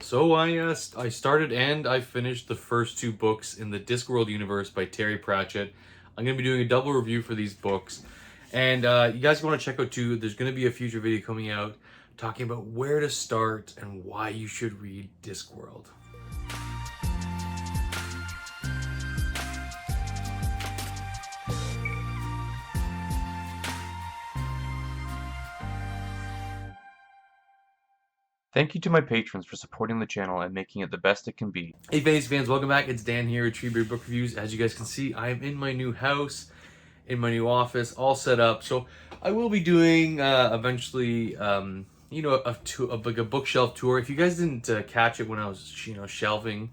So I started and I finished the first two books in the Discworld universe by Terry Pratchett. I'm going to be doing a double review for these books. And you guys want to check out too, there's going to be a future video coming out talking about where to start and why you should read Discworld. Thank you to my patrons for supporting the channel and making it the best it can be. Hey fantasy fans, welcome back. It's Dan here at Treebeard Book Reviews. As you guys can see, I am in my new house, in my new office, all set up. So I will be doing eventually, like a bookshelf tour. If you guys didn't catch it when I was, shelving,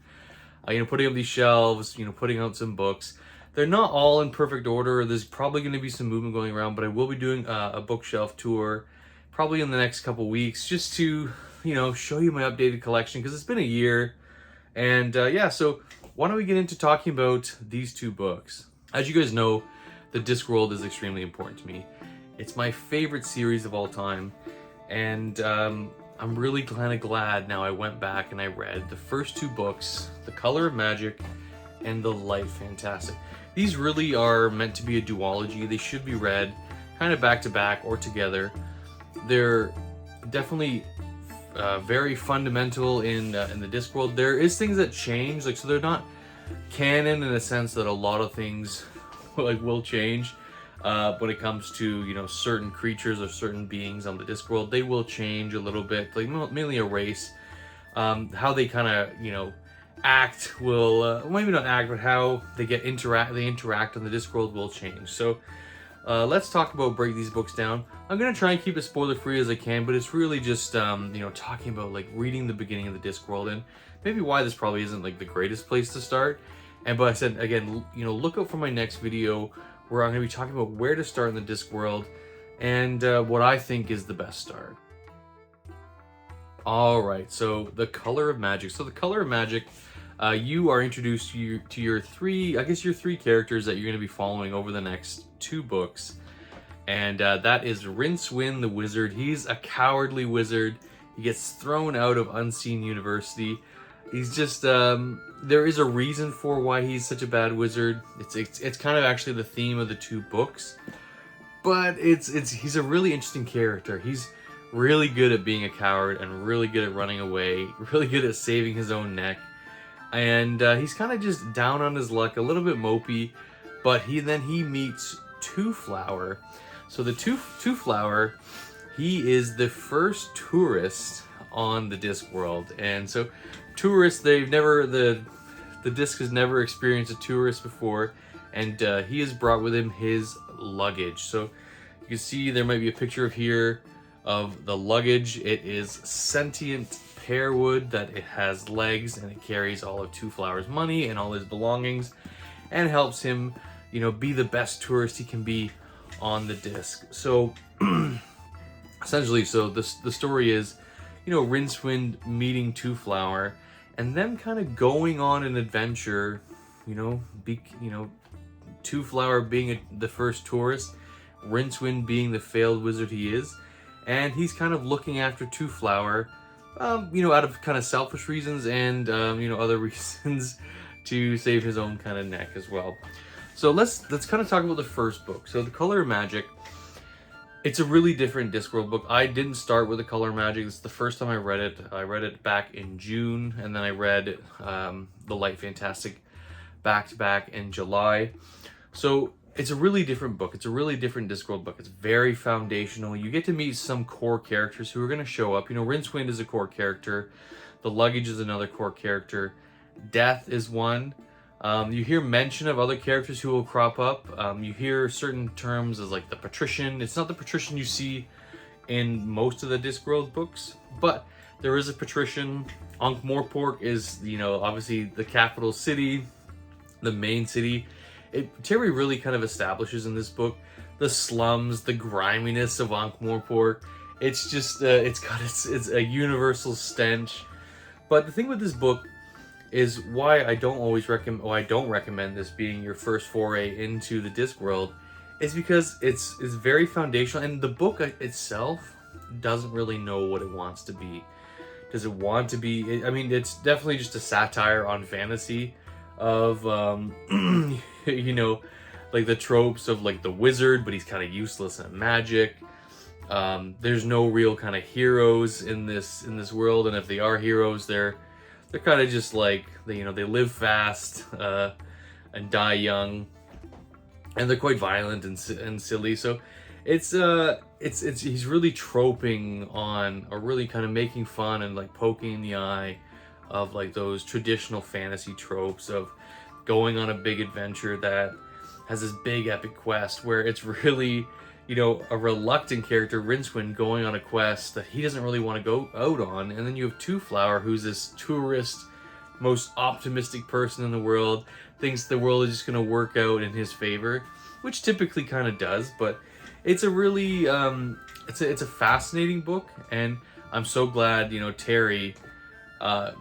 putting up these shelves, putting out some books. They're not all in perfect order. There's probably going to be some movement going around, but I will be doing a bookshelf tour probably in the next couple weeks just to, show you my updated collection because it's been a year. And so why don't we get into talking about these two books? As you guys know, the Discworld is extremely important to me. It's my favorite series of all time. And I'm really kind of glad now I went back and I read the first two books, The Color of Magic and The Light Fantastic. These really are meant to be a duology. They should be read kind of back to back or together. They're definitely very fundamental in the Discworld. There is things that change, so they're not canon in a sense that a lot of things will change when it comes to certain creatures or certain beings on the Discworld. They will change a little bit, mainly a race. How they kind of act will maybe not act, but how they interact on the Discworld will change. So let's talk about break these books down. I'm gonna try and keep it spoiler free as I can, but it's really just talking about reading the beginning of the Discworld and maybe why this probably isn't the greatest place to start. But I said again, look out for my next video where I'm gonna be talking about where to start in the Discworld and what I think is the best start. All right, so The Color of Magic. So The Color of Magic, you are introduced to your three characters that you're going to be following over the next two books. And that is Rincewind the Wizard. He's a cowardly wizard. He gets thrown out of Unseen University. He's just, there is a reason for why he's such a bad wizard. It's kind of actually the theme of the two books. But he's a really interesting character. He's really good at being a coward and really good at running away, really good at saving his own neck. And he's kind of just down on his luck, a little bit mopey, but he meets Twoflower. So the Twoflower, he is the first tourist on the Discworld. And so tourists, the Disc has never experienced a tourist before, and he has brought with him his luggage. So you can see there might be a picture here of the luggage. It is sentient pearwood, that it has legs and it carries all of Twoflower's money and all his belongings and helps him, be the best tourist he can be on the Disc. So essentially, the story is, Rincewind meeting Twoflower and them kind of going on an adventure, Twoflower being the first tourist, Rincewind being the failed wizard he is, and he's kind of looking after Twoflower, out of kind of selfish reasons and, other reasons to save his own kind of neck as well. So let's kind of talk about the first book. So The Color of Magic, it's a really different Discworld book. I didn't start with The Color of Magic. This is the first time I read it. I read it back in June, and then I read The Light Fantastic back to back in July. So it's a really different book. It's a really different Discworld book. It's very foundational. You get to meet some core characters who are going to show up. Rincewind is a core character. The luggage is another core character. Death is one. You hear mention of other characters who will crop up. You hear certain terms as the patrician. It's not the patrician you see in most of the Discworld books, but there is a patrician. Ankh-Morpork is, obviously the capital city, the main city. Terry really kind of establishes in this book the slums, the griminess of Ankh-Morpork. It's just, it's a universal stench. But the thing with this book is why I don't recommend this being your first foray into the Discworld, is because it's very foundational, and the book itself doesn't really know what it wants to be. Does it want to be? I mean, it's definitely just a satire on fantasy of, you know, like the tropes of like the wizard, but he's kind of useless at magic. There's no real kind of heroes in this world, and if they are heroes, they're kind of just like they live fast and die young, and they're quite violent and silly. So it's he's really troping on, or really kind of making fun and like poking in the eye of like those traditional fantasy tropes of going on a big adventure that has this big epic quest where it's really, a reluctant character, Rincewind, going on a quest that he doesn't really want to go out on. And then you have Two Flower, who's this tourist, most optimistic person in the world, thinks the world is just going to work out in his favor, which typically kind of does. But it's a really, it's a fascinating book. And I'm so glad, Terry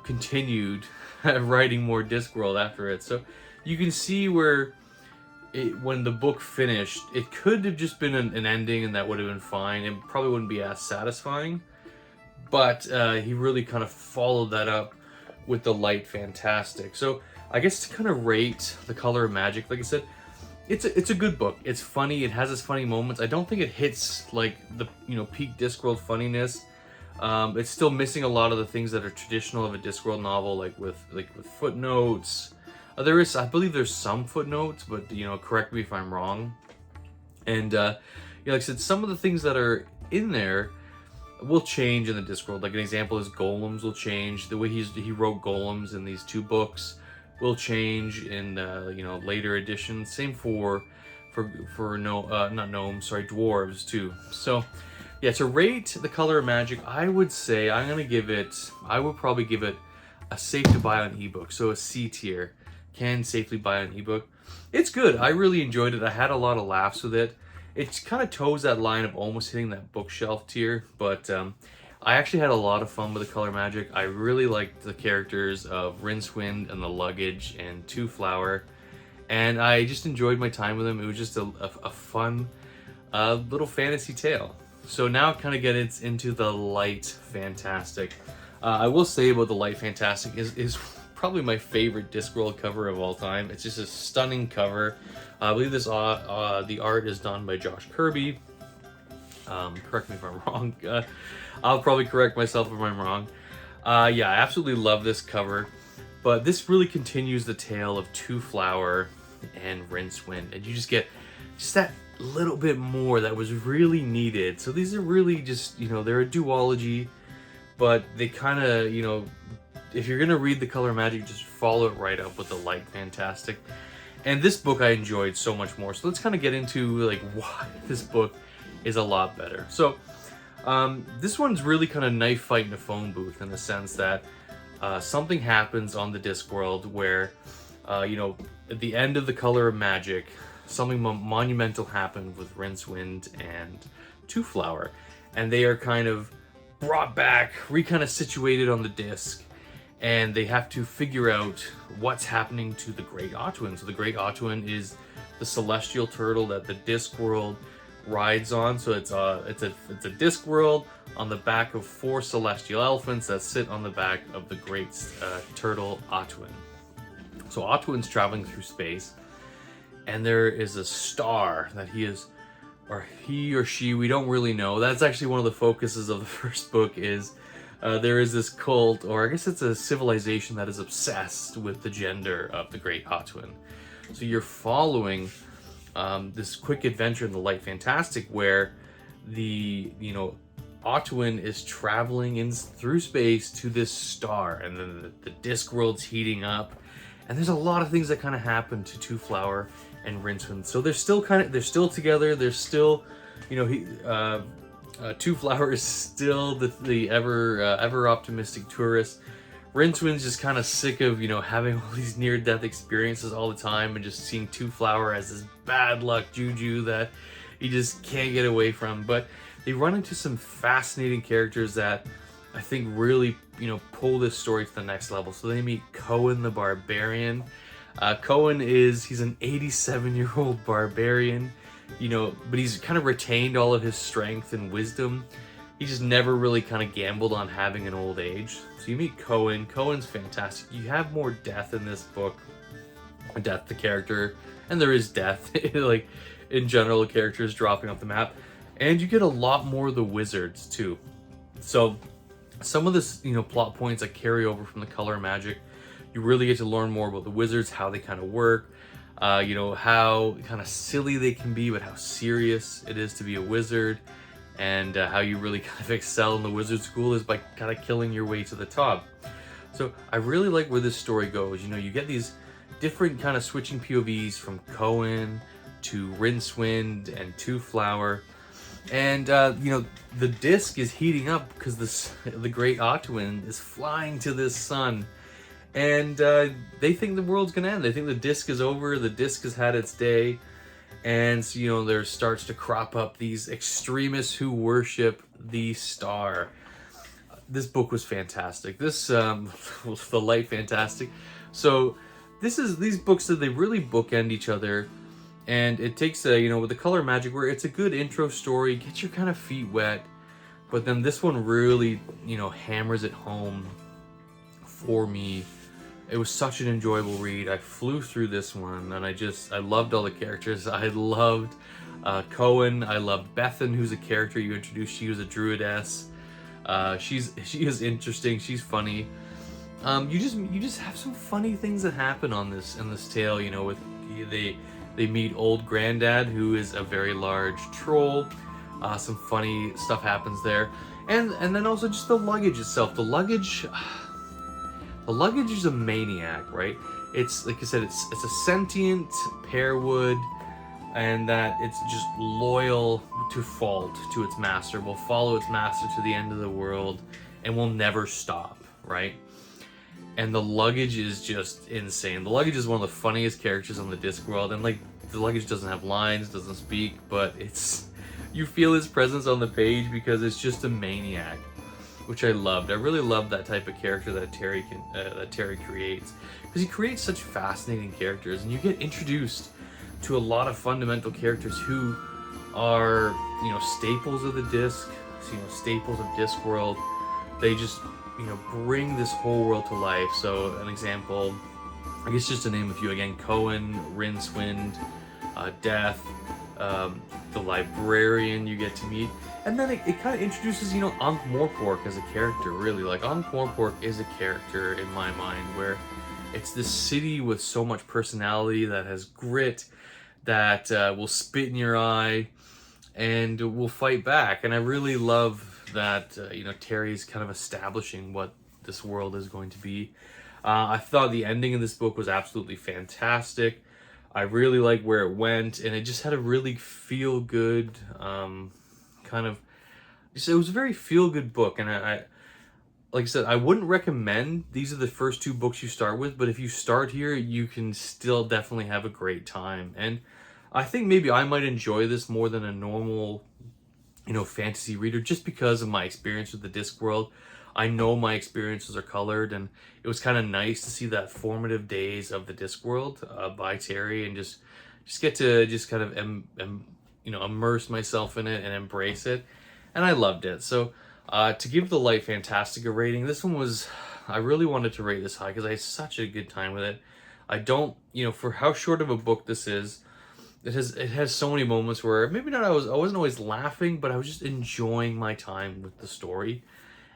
continued writing more Discworld after it. So you can see where when the book finished, it could have just been an ending and that would have been fine. It probably wouldn't be as satisfying. But he really kind of followed that up with the Light Fantastic. So I guess to kind of rate The Color of Magic, like I said, it's a good book. It's funny. It has its funny moments. I don't think it hits like the peak Discworld funniness. It's still missing a lot of the things that are traditional of a Discworld novel, like with footnotes. There is, I believe, there's some footnotes, but correct me if I'm wrong. And like I said, some of the things that are in there will change in the Discworld. Like an example is golems will change. The way he wrote golems in these two books will change in later editions. Same for not gnomes, sorry, dwarves too. So yeah, to rate The Color of Magic, I would say I would probably give it a safe to buy on ebook, so a C tier. Can safely buy an ebook. It's good. I really enjoyed it. I had a lot of laughs with it. It kind of toes that line of almost hitting that bookshelf tier, but I actually had a lot of fun with The Color Magic. I really liked the characters of Rincewind and the Luggage and Two Flower, and I just enjoyed my time with them. It was just a fun little fantasy tale. So now it kind of gets into the Light Fantastic. I will say about the Light Fantastic is probably my favorite Discworld cover of all time. It's just a stunning cover. I believe this the art is done by Josh Kirby. Correct me if I'm wrong. I'll probably correct myself if I'm wrong. Yeah, I absolutely love this cover. But this really continues the tale of Two Flower and Rincewind, and you just get that little bit more that was really needed. So these are really just they're a duology, but they kind of if you're gonna read The Color of Magic, just follow it right up with the Light Fantastic. And this book I enjoyed so much more. So let's kind of get into like why this book is a lot better. So this one's really kind of knife fight in a phone booth, in the sense that something happens on the Discworld where at the end of The Color of Magic, something monumental happened with Rincewind and Two Flower, and they are kind of brought back, kind of situated on the disc. And they have to figure out what's happening to the Great Otwin. So the Great Otwin is the celestial turtle that the Discworld rides on. So it's a Discworld on the back of 4 celestial elephants that sit on the back of the Great Turtle Otwin. So Otwin's traveling through space, and there is a star that he or she, we don't really know. That's actually one of the focuses of the first book is. There is this cult, or I guess it's a civilization that is obsessed with the gender of the Great Otwin. So you're following this quick adventure in the Light Fantastic where the, Otwin is traveling through space to this star, and then the Discworld's heating up, and there's a lot of things that kind of happen to Two Flower and Rincewind. So they're still together. They're still, Two Flower is still the ever optimistic tourist. Rincewind's just kind of sick of having all these near-death experiences all the time, and just seeing Two Flower as this bad luck juju that he just can't get away from. But they run into some fascinating characters that I think really pull this story to the next level. So they meet Cohen the Barbarian. Cohen he's an 87-year-old barbarian. But he's kind of retained all of his strength and wisdom. he just never really kind of gambled on having an old age. So you meet Cohen. Cohen's fantastic. You have more death in this book. Death, the character, and there is death, like in general, characters dropping off the map, and you get a lot more of the wizards too. So some of this, plot points that carry over from the Color of Magic, you really get to learn more about the wizards, how they kind of work, how kind of silly they can be, but how serious it is to be a wizard, and how you really kind of excel in the wizard school is by kind of killing your way to the top. So I really like where this story goes. You get these different kind of switching POVs from Cohen to Rincewind and to Flower, and the disc is heating up because the Great Octwind is flying to this sun, and they think the world's gonna end. They think the disc is over. The disc has had its day, and so there starts to crop up these extremists who worship the star. This book was fantastic. This was the light fantastic. So these books that they really bookend each other, and it takes with the Color of Magic, where it's a good intro story, get your kind of feet wet, but then this one really hammers it home for me. It was such an enjoyable read. I flew through this one, and I loved all the characters. I loved Cohen. I loved Bethan, who's a character you introduced. She was a druidess. She is interesting. She's funny. You just have some funny things that happen in this tale. With they meet old Granddad, who is a very large troll. Some funny stuff happens there, and then also just the luggage itself. The luggage is a maniac, right? It's like I said, it's a sentient pearwood, and that it's just loyal to fault to its master. Will follow its master to the end of the world, and will never stop, right? And the luggage is just insane. The luggage is one of the funniest characters on the Discworld, and like the luggage doesn't have lines, doesn't speak, but you feel his presence on the page because it's just a maniac, which I loved. I really love that type of character that Terry creates, because he creates such fascinating characters, and you get introduced to a lot of fundamental characters who are staples of the disc, staples of Discworld. They just bring this whole world to life. So an example, I guess just to name a few again: Cohen, Rincewind, Death, the librarian you get to meet, and then it kind of introduces Ankh-Morpork as a character. Really, like Ankh-Morpork is a character in my mind, where it's this city with so much personality, that has grit, that will spit in your eye and will fight back. And I really love that Terry's kind of establishing what this world is going to be. I thought the ending of this book was absolutely fantastic. I really like where it went, and it just had a really feel-good it was a very feel-good book. And I like I said, I wouldn't recommend these are the first two books you start with, but if you start here, you can still definitely have a great time. And I think maybe I might enjoy this more than a normal fantasy reader, just because of my experience with the Discworld. I know my experiences are colored, and it was kind of nice to see that formative days of the Discworld by Terry, and just get to just kind of immerse myself in it and embrace it, and I loved it. So to give the Light Fantastica rating, this one was, I really wanted to rate this high because I had such a good time with it. I don't, for how short of a book this is, it has so many moments where maybe not I wasn't always laughing, but I was just enjoying my time with the story.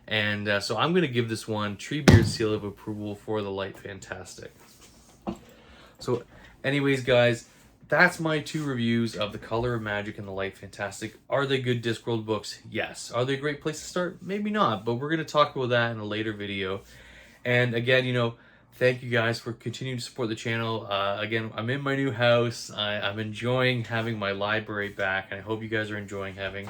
And so I'm going to give this one Treebeard seal of approval for the Light Fantastic. So anyways, guys, that's my two reviews of the Color of Magic and the Light Fantastic. Are they good Discworld books? Yes. Are they a great place to start? Maybe not, but we're going to talk about that in a later video. And again, thank you guys for continuing to support the channel. Again, I'm in my new house. I'm enjoying having my library back, and I hope you guys are enjoying having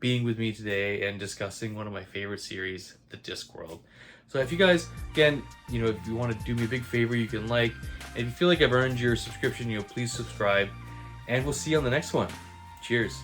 being with me today and discussing one of my favorite series, the Discworld. So if you guys, again, if you want to do me a big favor, you can like. And if you feel like I've earned your subscription, please subscribe. And we'll see you on the next one. Cheers.